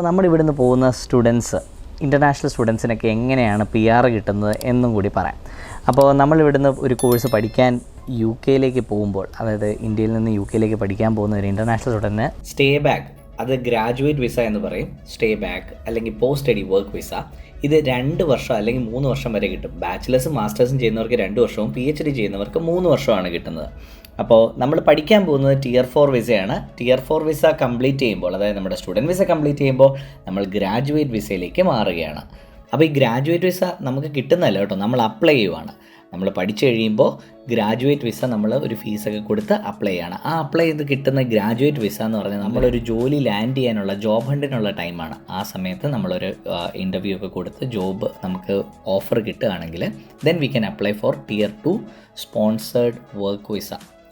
നമ്മൾ ഇവിടുന്ന് പോകുന്ന സ്റ്റുഡൻസ്, ഇൻ്റർനാഷണൽ സ്റ്റുഡൻസിനൊക്കെ എങ്ങനെയാണ് PR കിട്ടുന്നത് എന്നും കൂടി പറയാം. അപ്പോൾ നമ്മൾ ഇവിടുന്ന് ഒരു കോഴ്സ് പഠിക്കാൻ UK പോകുമ്പോൾ, അതായത് ഇന്ത്യയിൽ നിന്ന് UK പഠിക്കാൻ പോകുന്ന ഒരു ഇൻ്റർനാഷണൽ സ്റ്റുഡൻറ്റിന് സ്റ്റേ ബാക്ക്, അത് ഗ്രാജുവേറ്റ് വിസ എന്ന് പറയും, സ്റ്റേ ബാക്ക് അല്ലെങ്കിൽ പോസ്റ്റ് സ്റ്റഡി വർക്ക് വിസ, ഇത് 2 വർഷം അല്ലെങ്കിൽ 3 വർഷം വരെ കിട്ടും. ബാച്ചിലേഴ്സും മാസ്റ്റേഴ്സും ചെയ്യുന്നവർക്ക് 2 വർഷവും PhD ചെയ്യുന്നവർക്ക് 3 വർഷമാണ് കിട്ടുന്നത്. അപ്പോൾ നമ്മൾ പഠിക്കാൻ പോകുന്നത് Tier 4 വിസയാണ്. Tier 4 വിസ കംപ്ലീറ്റ് ചെയ്യുമ്പോൾ, അതായത് നമ്മുടെ സ്റ്റുഡൻറ്റ് വിസ കംപ്ലീറ്റ് ചെയ്യുമ്പോൾ നമ്മൾ ഗ്രാജുവേറ്റ് വിസയിലേക്ക് മാറുകയാണ്. അപ്പോൾ ഈ ഗ്രാജുവേറ്റ് വിസ നമുക്ക് കിട്ടുന്നതല്ല കേട്ടോ, നമ്മൾ അപ്ലൈ ചെയ്യുവാണ്. നമ്മൾ പഠിച്ചു കഴിയുമ്പോൾ ഗ്രാജുവേറ്റ് വിസ നമ്മൾ ഒരു ഫീസൊക്കെ കൊടുത്ത് അപ്ലൈ ചെയ്യണം. ആ അപ്ലൈ ചെയ്ത് കിട്ടുന്ന ഗ്രാജുവേറ്റ് വിസ എന്ന് പറഞ്ഞാൽ നമ്മളൊരു ജോലി ലാൻഡ് ചെയ്യാനുള്ള, ജോബ് ഹണ്ടിനുള്ള ടൈമാണ്. ആ സമയത്ത് നമ്മളൊരു ഇൻ്റർവ്യൂ ഒക്കെ കൊടുത്ത് ജോബ് നമുക്ക് ഓഫർ കിട്ടുകയാണെങ്കിൽ then we can apply for Tier 2 sponsored work visa.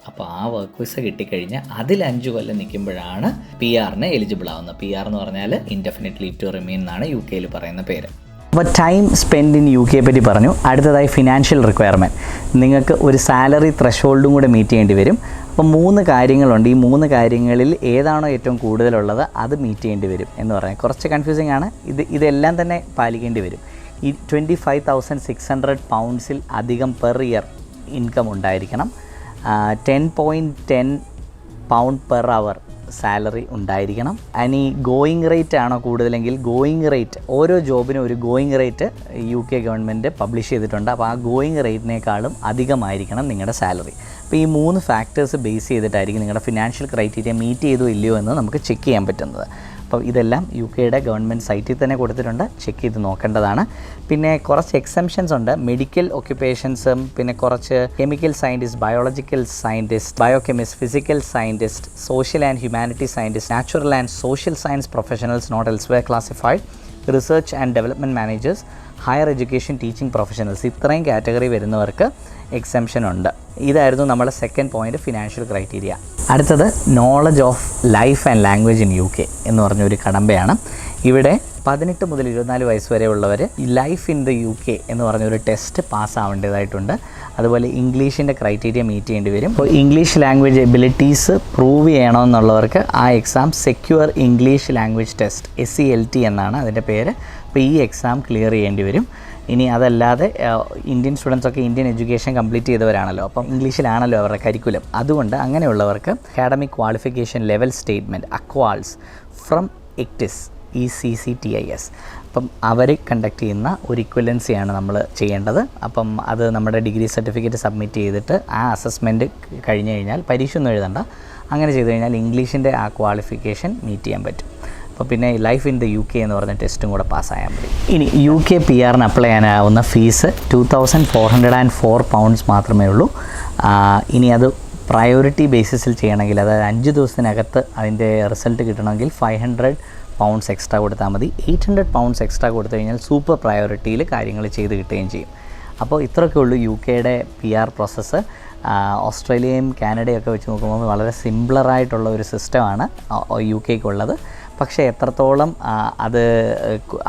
അപ്പോൾ ആ വർക്ക് വിസ കിട്ടിക്കഴിഞ്ഞാൽ അതിൽ 5 കൊല്ലം നിൽക്കുമ്പോഴാണ് PRന് എലിജിബിൾ ആവുന്നത്. PR എന്ന് പറഞ്ഞാൽ ഇൻഡെഫിനിറ്റ് ലീവ് ടു റിമെയിൻ എന്നാണ് UK പറയുന്ന പേര്. അപ്പോൾ ടൈം സ്പെൻഡ് ഇൻ UK പറ്റി പറഞ്ഞു. അടുത്തതായി ഫിനാൻഷ്യൽ റിക്വയർമെൻറ്റ്. നിങ്ങൾക്ക് ഒരു സാലറി ത്രഷോൾഡും കൂടെ മീറ്റ് ചെയ്യേണ്ടി വരും. അപ്പോൾ 3 കാര്യങ്ങളുണ്ട്. ഈ 3 കാര്യങ്ങളിൽ ഏതാണോ ഏറ്റവും കൂടുതലുള്ളത് അത് മീറ്റ് ചെയ്യേണ്ടി വരും എന്ന് പറയാം. കുറച്ച് കൺഫ്യൂസിങ് ആണ്. ഇതെല്ലാം തന്നെ പാലിക്കേണ്ടി വരും. ഈ 25,600 പൗണ്ട്സിൽ അധികം പെർ ഇയർ ഇൻകം ഉണ്ടായിരിക്കണം. 10.10 പൗണ്ട് പെർ അവർ സാലറി ഉണ്ടായിരിക്കണം. ഇനി ഗോയിങ് റേറ്റ് ആണോ കൂടുതലെങ്കിൽ ഗോയിങ് റേറ്റ്, ഓരോ ജോബിനും ഒരു going rate UK government publish ചെയ്തിട്ടുണ്ട്. അപ്പോൾ ആ ഗോയിങ് റേറ്റിനേക്കാളും അധികമായിരിക്കണം നിങ്ങളുടെ സാലറി. അപ്പോൾ ഈ 3 ഫാക്ടേഴ്സ് ബേസ് ചെയ്തിട്ടായിരിക്കും നിങ്ങളുടെ ഫിനാൻഷ്യൽ ക്രൈറ്റീരിയ മീറ്റ് ചെയ്തോ ഇല്ലയോ എന്ന് നമുക്ക് ചെക്ക് ചെയ്യാൻ പറ്റുന്നത്. അപ്പോൾ ഇതെല്ലാം UK ഗവൺമെൻറ് സൈറ്റിൽ തന്നെ കൊടുത്തിട്ടുണ്ട്, ചെക്ക് ചെയ്ത് നോക്കേണ്ടതാണ്. പിന്നെ കുറച്ച് എക്സംഷൻസ് ഉണ്ട്. മെഡിക്കൽ ഒക്യുപ്പേഷൻസും, പിന്നെ കുറച്ച് chemical scientist, biological scientist, biochemist, physical scientist, social and humanity scientist, natural and social science professionals not elsewhere classified, research and development managers, higher education teaching professionals, ഇത്രയും കാറ്റഗറി വരുന്നവർക്ക് എക്സംഷൻ ഉണ്ട്. ഇതായിരുന്നു നമ്മുടെ second point, financial criteria. അടുത്തത് knowledge of life and language in UK എന്ന് പറഞ്ഞൊരു കടമ്പയാണ്. ഇവിടെ 18 മുതൽ 24 വയസ്സ് വരെ ഉള്ളവർ ഈ ലൈഫ് ഇൻ ദ UK എന്ന് പറഞ്ഞൊരു ടെസ്റ്റ് പാസ്സാവേണ്ടതായിട്ടുണ്ട്. അതുപോലെ ഇംഗ്ലീഷിൻ്റെ ക്രൈറ്റീരിയ മീറ്റ് ചെയ്യേണ്ടി വരും. അപ്പോൾ ഇംഗ്ലീഷ് ലാംഗ്വേജ് എബിലിറ്റീസ് പ്രൂവ് ചെയ്യണമെന്നുള്ളവർക്ക് ആ exam secure English language test, SELT എന്നാണ് അതിൻ്റെ പേര്. അപ്പോൾ ഈ എക്സാം ക്ലിയർ ചെയ്യേണ്ടി വരും. ഇനി അതല്ലാതെ ഇന്ത്യൻ സ്റ്റുഡൻസൊക്കെ ഇന്ത്യൻ എഡ്യൂക്കേഷൻ കംപ്ലീറ്റ് ചെയ്തവരാണല്ലോ, അപ്പം ഇംഗ്ലീഷിലാണല്ലോ അവരുടെ കരിക്കുലം. അതുകൊണ്ട് അങ്ങനെയുള്ളവർക്ക് academic qualification level statement equals from ECCTIS, അപ്പം അവർ കണ്ടക്ട് ചെയ്യുന്ന ഒരു ഇക്വലൻസിയാണ് നമ്മൾ ചെയ്യേണ്ടത്. അപ്പം അത് നമ്മുടെ ഡിഗ്രി സർട്ടിഫിക്കറ്റ് സബ്മിറ്റ് ചെയ്തിട്ട് ആ അസസ്മെൻറ്റ് കഴിഞ്ഞ് കഴിഞ്ഞാൽ പരീക്ഷ ഒന്നും എഴുതണ്ട, അങ്ങനെ ചെയ്ത് കഴിഞ്ഞാൽ ഇംഗ്ലീഷിൻ്റെ ആ ക്വാളിഫിക്കേഷൻ മീറ്റ് ചെയ്യാൻ പറ്റും. അപ്പോൾ പിന്നെ ലൈഫ് ഇൻ ദ UK എന്ന് പറഞ്ഞ ടെസ്റ്റും കൂടെ പാസ്സായാൽ മതി. ഇനി UK PRന് അപ്ലൈ ചെയ്യാനാവുന്ന ഫീസ് 2,404 പൗണ്ട്സ് മാത്രമേ ഉള്ളൂ. ഇനി അത് പ്രയോറിറ്റി ബേസിസിൽ ചെയ്യണമെങ്കിൽ, അതായത് 5 ദിവസത്തിനകത്ത് അതിൻ്റെ റിസൾട്ട് കിട്ടണമെങ്കിൽ 500 പൗണ്ട്സ് എക്സ്ട്രാ കൊടുത്താൽ മതി. 800 പൗണ്ട്സ് എക്സ്ട്രാ കൊടുത്തു കഴിഞ്ഞാൽ സൂപ്പർ പ്രയോറിറ്റിയിൽ കാര്യങ്ങൾ ചെയ്ത് കിട്ടുകയും ചെയ്യും. അപ്പോൾ ഇത്രയൊക്കെ ഉള്ളൂ UKയുടെ PR പ്രോസസ്സ്. ഓസ്ട്രേലിയയും കാനഡയും ഒക്കെ വെച്ച് നോക്കുമ്പോൾ വളരെ സിംപ്ലറായിട്ടുള്ള ഒരു സിസ്റ്റമാണ് UKക്കുള്ളത്. പക്ഷേ എത്രത്തോളം അത്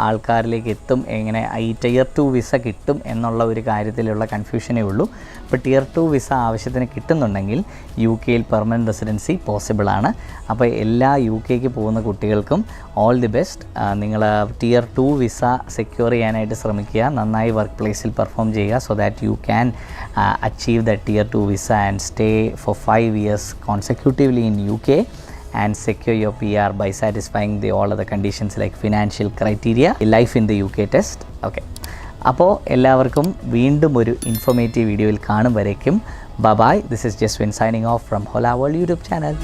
ആൾക്കാരിലേക്ക് എത്തും, എങ്ങനെ ഈ Tier 2 വിസ കിട്ടും എന്നുള്ള ഒരു കാര്യത്തിലുള്ള കൺഫ്യൂഷനേ ഉള്ളൂ. ഇപ്പോൾ Tier 2 വിസ ആവശ്യത്തിന് കിട്ടുന്നുണ്ടെങ്കിൽ UKയിൽ പെർമനൻറ്റ് റെസിഡൻസി പോസിബിളാണ്. അപ്പോൾ എല്ലാ UKക്ക് പോകുന്ന കുട്ടികൾക്കും ഓൾ ദി ബെസ്റ്റ്. നിങ്ങൾ Tier 2 വിസ സെക്യൂർ ചെയ്യാനായിട്ട് ശ്രമിക്കുക, നന്നായി വർക്ക് പ്ലേസിൽ പെർഫോം ചെയ്യുക, so that you can achieve the Tier 2 visa and stay for 5 years consecutively in UK and secure your PR by satisfying all other conditions like financial criteria, life in the UK test. Okay. അപ്പോൾ എല്ലാവർക്കും വീണ്ടും ഒരു informative വീഡിയോയിൽ കാണും വരേക്കും bye. This is Jeswin signing off from Hola World YouTube channel.